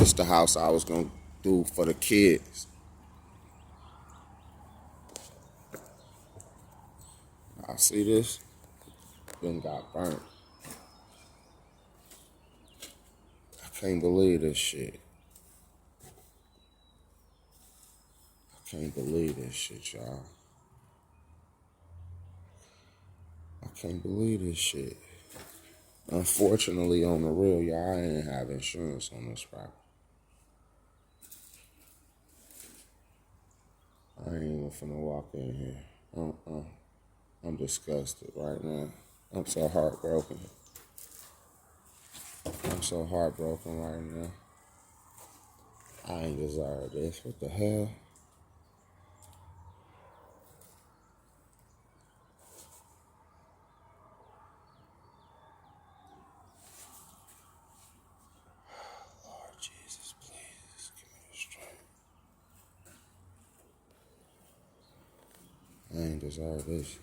This the house I was gonna do for the kids. I see this. Then got burnt. I can't believe this shit. I can't believe this shit, y'all. I can't believe this shit. Unfortunately, on the real, y'all, I ain't have insurance on this property. I ain't even finna walk in here. I'm disgusted right now. I'm so heartbroken. I'm so heartbroken right now. I ain't deserve this. What the hell? Lord Jesus, please give me the strength. I ain't deserve this.